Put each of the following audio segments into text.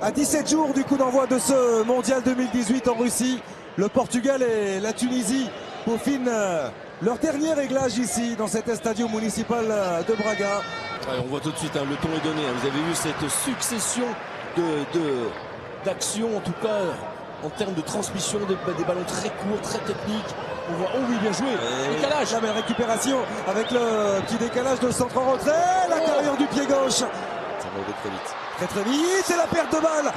À 17 jours du coup d'envoi de ce mondial 2018 en Russie, le Portugal et la Tunisie peaufinent leur dernier réglage ici dans cet estadio municipal de Braga. Ouais, on voit tout de suite, le ton est donné. Vous avez vu cette succession d'actions, en tout cas en termes de transmission, des ballons très courts, très techniques. On voit, oh oui, bien joué, décalage. La belle récupération avec le petit décalage de centre en retrait, l'intérieur du pied gauche. Ça va aller très vite. Très vite, et la perte de balle.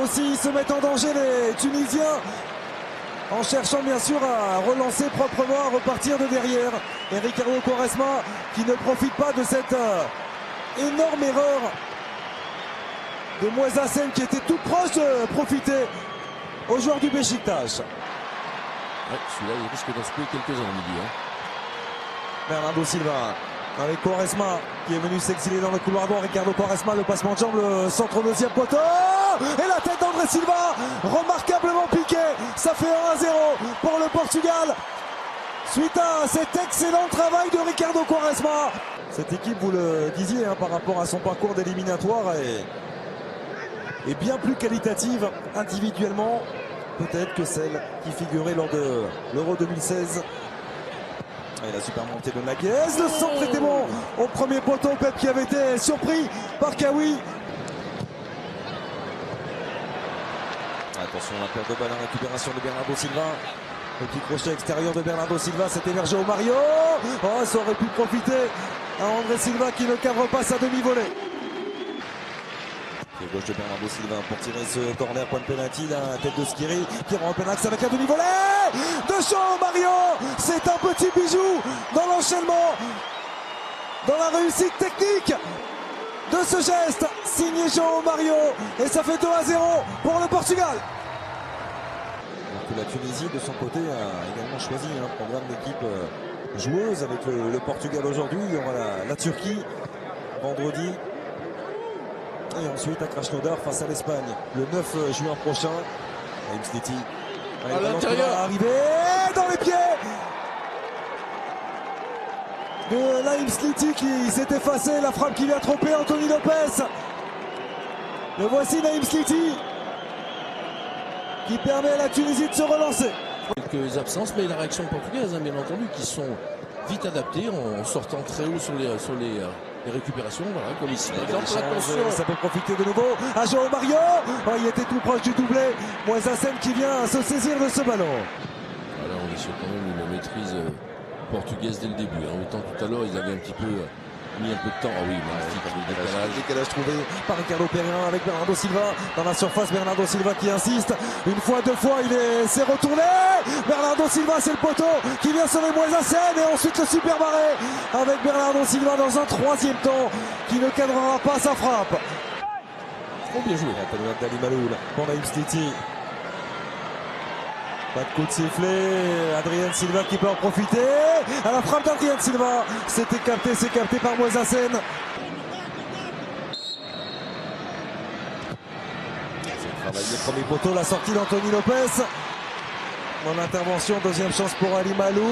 Aussi, ils se mettent en danger les Tunisiens en cherchant bien sûr à relancer proprement, à repartir de derrière. Et Ricardo Quaresma qui ne profite pas de cette énorme erreur de Moisassen qui était tout proche de profiter aux joueurs du Beşiktaş. Ouais, celui-là, il risque d'en secouer quelques-uns au milieu. Bernardo Silva avec Quaresma qui est venu s'exiler dans le couloir droit. Ricardo Quaresma, le passement de jambe, le centre au deuxième poteau. Et la tête d'André Silva, remarquablement piqué. Ça fait 1-0 pour le Portugal. Suite à cet excellent travail de Ricardo Quaresma. Cette équipe, vous le disiez, par rapport à son parcours d'éliminatoire, est bien plus qualitative individuellement, peut-être que celle qui figurait lors de l'Euro 2016. Et la super montée de Naguez, le centre était bon au premier poteau. Pep qui avait été surpris par Kawi. Attention, la perte de balle, la récupération de Bernardo Silva. Le petit crochet extérieur de Bernardo Silva, c'était vers João Mario. Oh, ça aurait pu profiter à André Silva qui ne cadre pas sa demi-volée. Pied gauche de Bernardo Silva pour tirer ce corner, point de pénalty, la tête de Skiri qui rend un pénalty avec la demi-volée de João Mario. C'est un petit bijou dans l'enchaînement, dans la réussite technique de ce geste signé João Mario, et ça fait 2-0 pour le Portugal. Alors que la Tunisie de son côté a également choisi un programme d'équipe joueuse avec le Portugal aujourd'hui. Il y aura la Turquie vendredi. Et ensuite à Krasnodar face à l'Espagne le 9 juin prochain. Naïm Sliti à l'intérieur, arrivé dans les pieds de Naïm Sliti qui s'est effacé. La frappe qui vient tromper Anthony Lopez. Le voici, Naïm Sliti, qui permet à la Tunisie de se relancer. Quelques absences, mais la réaction portugaise, bien entendu, qui sont vite adaptés en sortant très haut sur les récupérations, voilà, comme ici. Ça peut profiter de nouveau à João Mario. Oh, il était tout proche du doublé. Moisassen qui vient se saisir de ce ballon. Voilà, on est sur quand même une maîtrise portugaise dès le début. Autant tout à l'heure, ils avaient un petit peu mis un peu de temps. Ah oui, magnifique. Décalage trouvé par Ricardo Pereira avec Bernardo Silva dans la surface. Bernardo Silva qui insiste une fois, deux fois, il s'est retourné. Bernardo Silva, c'est le poteau qui vient sauver Moisassen, et ensuite le super barré avec Bernardo Silva dans un troisième temps qui ne cadrera pas sa frappe. Trop bien joué. Dali Maloul pour Naïm Sliti. Pas de coup de sifflet, Adrien Silva qui peut en profiter. À la frappe d'Adrien Silva, c'était capté, c'est capté par Moisassen. C'est travaillé le premier poteau, la sortie d'Anthony Lopez. Mon intervention, deuxième chance pour Ali Maloul.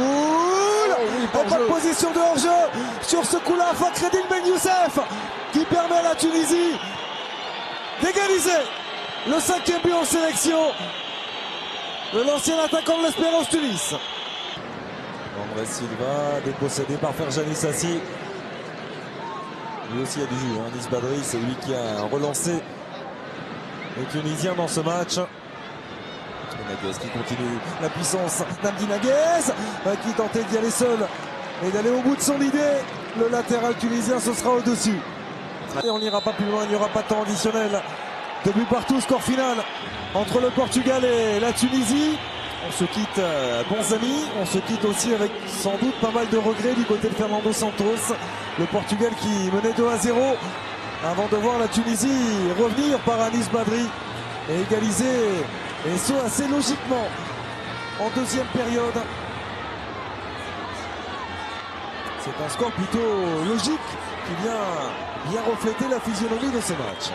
Pas de position de hors-jeu sur ce coup-là, Fakhreddine Ben Youssef qui permet à la Tunisie d'égaliser le 5e but en sélection de l'ancien attaquant de l'Espérance Tunis. André Silva, dépossédé par Ferjani Sassi. Lui aussi a du jus, Anis Badri, c'est lui qui a relancé les Tunisiens dans ce match. Naguez qui continue la puissance. Namdi Naguez qui tentait d'y aller seul et d'aller au bout de son idée. Le latéral tunisien, ce sera au-dessus. Et on n'ira pas plus loin, il n'y aura pas de temps additionnel. 2 buts partout, score final entre le Portugal et la Tunisie. On se quitte bons amis, on se quitte aussi avec sans doute pas mal de regrets du côté de Fernando Santos. Le Portugal qui menait 2-0 avant de voir la Tunisie revenir par Anis Badri et égaliser, et ce assez logiquement en deuxième période. C'est un score plutôt logique qui vient bien refléter la physionomie de ce match.